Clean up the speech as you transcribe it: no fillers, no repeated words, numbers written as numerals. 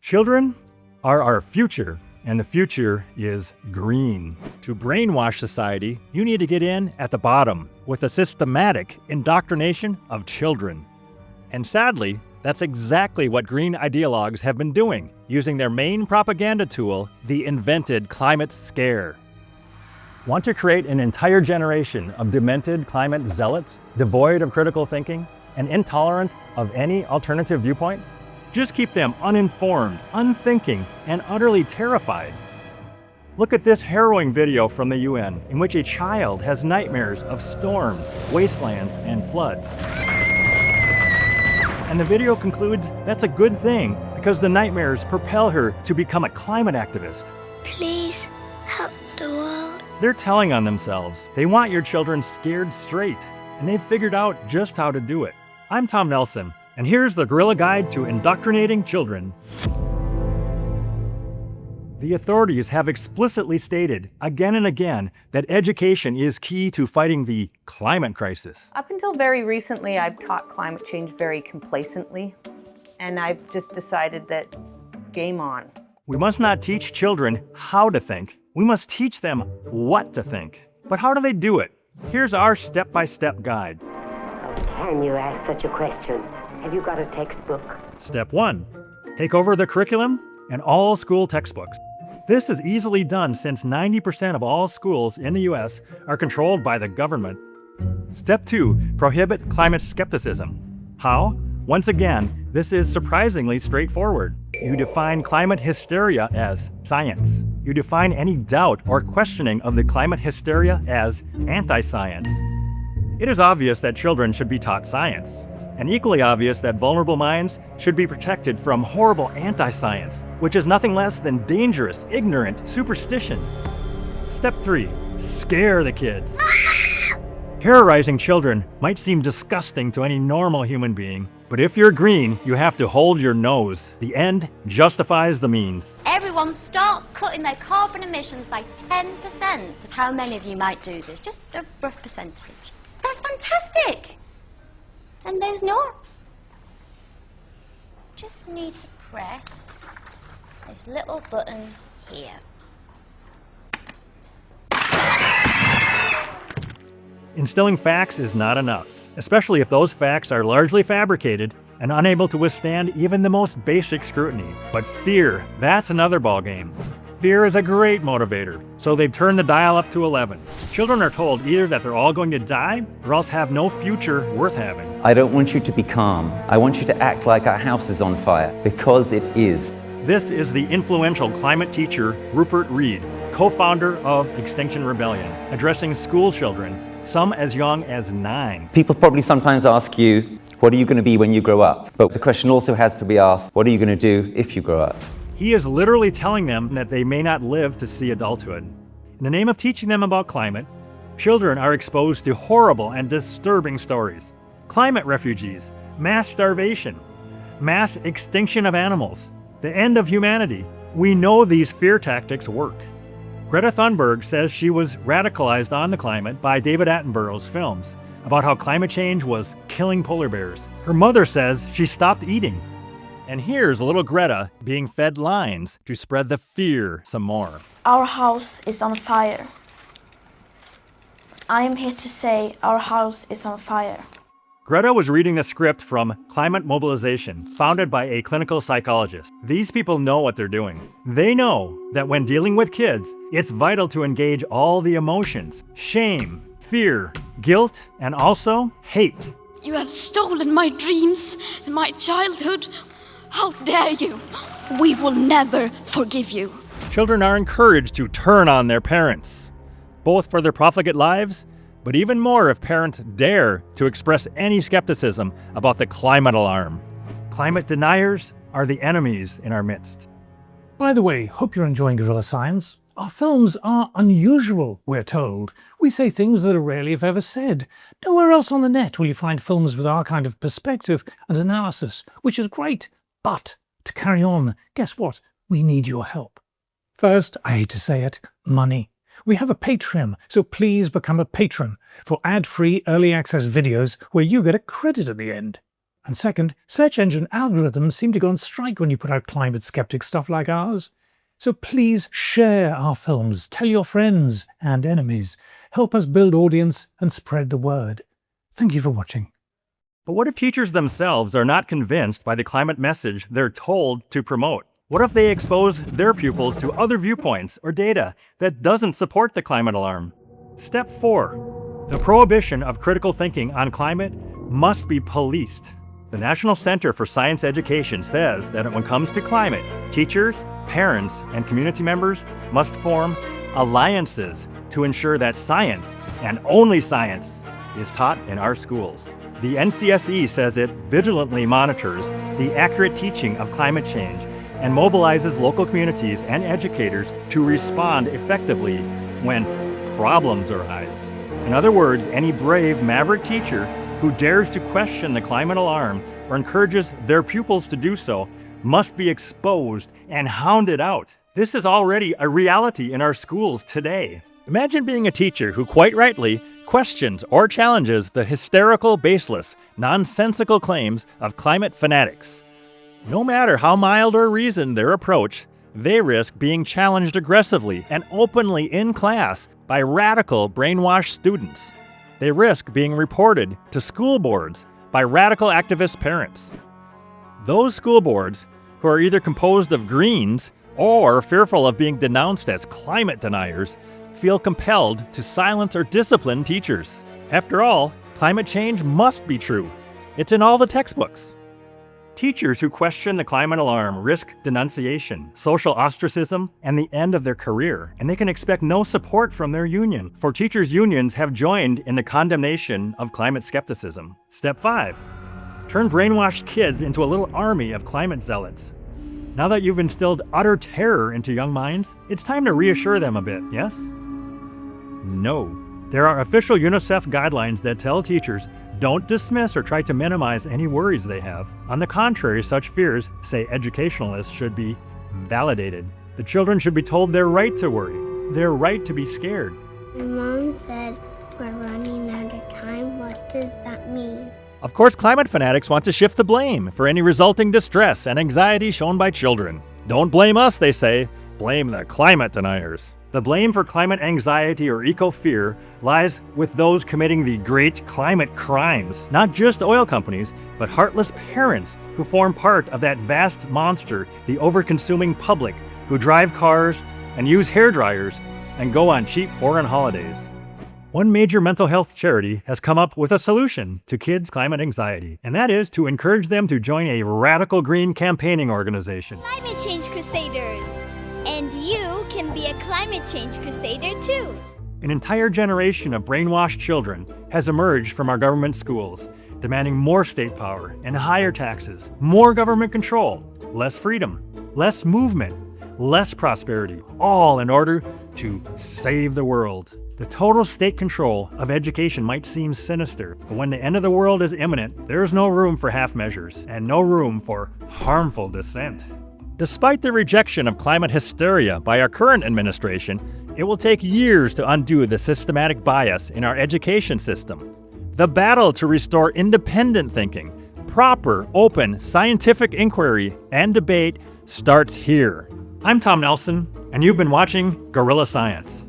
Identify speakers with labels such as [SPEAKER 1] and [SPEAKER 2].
[SPEAKER 1] Children are our future, and the future is green. To brainwash society, you need to get in at the bottom with a systematic indoctrination of children. And sadly, that's exactly what green ideologues have been doing, using their main propaganda tool, the invented climate scare. Want to create an entire generation of demented climate zealots, devoid of critical thinking, and intolerant of any alternative viewpoint? Just keep them uninformed, unthinking, and utterly terrified. Look at this harrowing video from the UN, in which a child has nightmares of storms, wastelands, and floods. And the video concludes that's a good thing, because the nightmares propel her to become a climate activist.
[SPEAKER 2] Please help the world.
[SPEAKER 1] They're telling on themselves. They want your children scared straight, and they've figured out just how to do it. I'm Tom Nelson, and here's the Guerrilla Guide to Indoctrinating Children. The authorities have explicitly stated again and again that education is key to fighting the climate crisis.
[SPEAKER 3] Up until very recently, I've taught climate change very complacently, and I've just decided that game on.
[SPEAKER 1] We must not teach children how to think. We must teach them what to think. But how do they do it? Here's our step-by-step guide.
[SPEAKER 4] How can you ask such a question? Have you got a textbook?
[SPEAKER 1] Step 1. Take over the curriculum and all school textbooks. This is easily done since 90% of all schools in the US are controlled by the government. Step 2. Prohibit climate skepticism. How? Once again, this is surprisingly straightforward. You define climate hysteria as science. You define any doubt or questioning of the climate hysteria as anti-science. It is obvious that children should be taught science, and equally obvious that vulnerable minds should be protected from horrible anti-science, which is nothing less than dangerous, ignorant superstition. Step 3. Scare the kids. Terrorizing children might seem disgusting to any normal human being, but if you're green, you have to hold your nose. The end justifies the means.
[SPEAKER 5] Everyone starts cutting their carbon emissions by 10%. How many of you might do this? Just a rough percentage. That's fantastic! And there's not. Just need to press this little button here.
[SPEAKER 1] Instilling facts is not enough, especially if those facts are largely fabricated and unable to withstand even the most basic scrutiny. But fear, that's another ballgame. Fear is a great motivator, so they've turned the dial up to 11. Children are told either that they're all going to die or else have no future worth having.
[SPEAKER 6] I don't want you to be calm. I want you to act like our house is on fire, because it is.
[SPEAKER 1] This is the influential climate teacher Rupert Reed, co-founder of Extinction Rebellion, addressing school children, some as young as 9.
[SPEAKER 6] People probably sometimes ask you, what are you going to be when you grow up? But the question also has to be asked, what are you going to do if you grow up?
[SPEAKER 1] He is literally telling them that they may not live to see adulthood. In the name of teaching them about climate, children are exposed to horrible and disturbing stories. Climate refugees, mass starvation, mass extinction of animals, the end of humanity. We know these fear tactics work. Greta Thunberg says she was radicalized on the climate by David Attenborough's films about how climate change was killing polar bears. Her mother says she stopped eating. And here's little Greta being fed lines to spread the fear some more.
[SPEAKER 2] Our house is on fire. I am here to say our house is on fire.
[SPEAKER 1] Greta was reading the script from Climate Mobilization, founded by a clinical psychologist. These people know what they're doing. They know that when dealing with kids, it's vital to engage all the emotions: shame, fear, guilt, and also hate.
[SPEAKER 7] You have stolen my dreams and my childhood. How dare you? We will never forgive you.
[SPEAKER 1] Children are encouraged to turn on their parents, both for their profligate lives, but even more if parents dare to express any skepticism about the climate alarm. Climate deniers are the enemies in our midst.
[SPEAKER 8] By the way, hope you're enjoying Guerrilla Science. Our films are unusual, we're told. We say things that are rarely if ever said. Nowhere else on the net will you find films with our kind of perspective and analysis, which is great. But to carry on, guess what? We need your help. First, I hate to say it, money. We have a Patreon, so please become a patron for ad-free early access videos where you get a credit at the end. And second, search engine algorithms seem to go on strike when you put out climate skeptic stuff like ours. So please share our films, tell your friends and enemies, help us build audience and spread the word. Thank you for watching.
[SPEAKER 1] But what if teachers themselves are not convinced by the climate message they're told to promote? What if they expose their pupils to other viewpoints or data that doesn't support the climate alarm? Step 4. The prohibition of critical thinking on climate must be policed. The National Center for Science Education says that when it comes to climate, teachers, parents, and community members must form alliances to ensure that science, and only science, is taught in our schools. The NCSE says it vigilantly monitors the accurate teaching of climate change and mobilizes local communities and educators to respond effectively when problems arise. In other words, any brave maverick teacher who dares to question the climate alarm or encourages their pupils to do so must be exposed and hounded out. This is already a reality in our schools today. Imagine being a teacher who quite rightly questions or challenges the hysterical, baseless, nonsensical claims of climate fanatics. No matter how mild or reasoned their approach, they risk being challenged aggressively and openly in class by radical brainwashed students. They risk being reported to school boards by radical activist parents. Those school boards, who are either composed of Greens or fearful of being denounced as climate deniers, feel compelled to silence or discipline teachers. After all, climate change must be true. It's in all the textbooks. Teachers who question the climate alarm risk denunciation, social ostracism, and the end of their career, and they can expect no support from their union, for teachers' unions have joined in the condemnation of climate skepticism. Step 5. Turn brainwashed kids into a little army of climate zealots. Now that you've instilled utter terror into young minds, it's time to reassure them a bit, yes? No. There are official UNICEF guidelines that tell teachers don't dismiss or try to minimize any worries they have. On the contrary, such fears, say educationalists, should be validated. The children should be told their right to worry, their right to be scared.
[SPEAKER 2] My mom said we're running out of time. What does that mean?
[SPEAKER 1] Of course, climate fanatics want to shift the blame for any resulting distress and anxiety shown by children. Don't blame us, they say. Blame the climate deniers. The blame for climate anxiety or eco-fear lies with those committing the great climate crimes, not just oil companies, but heartless parents who form part of that vast monster, the over-consuming public, who drive cars and use hairdryers and go on cheap foreign holidays. One major mental health charity has come up with a solution to kids' climate anxiety, and that is to encourage them to join a radical green campaigning organization.
[SPEAKER 9] Climate Change Crusaders! And you can be a climate change crusader too.
[SPEAKER 1] An entire generation of brainwashed children has emerged from our government schools, demanding more state power and higher taxes, more government control, less freedom, less movement, less prosperity, all in order to save the world. The total state control of education might seem sinister, but when the end of the world is imminent, there is no room for half measures and no room for harmful dissent. Despite the rejection of climate hysteria by our current administration, it will take years to undo the systematic bias in our education system. The battle to restore independent thinking, proper, open, scientific inquiry and debate starts here. I'm Tom Nelson, and you've been watching Guerrilla Science.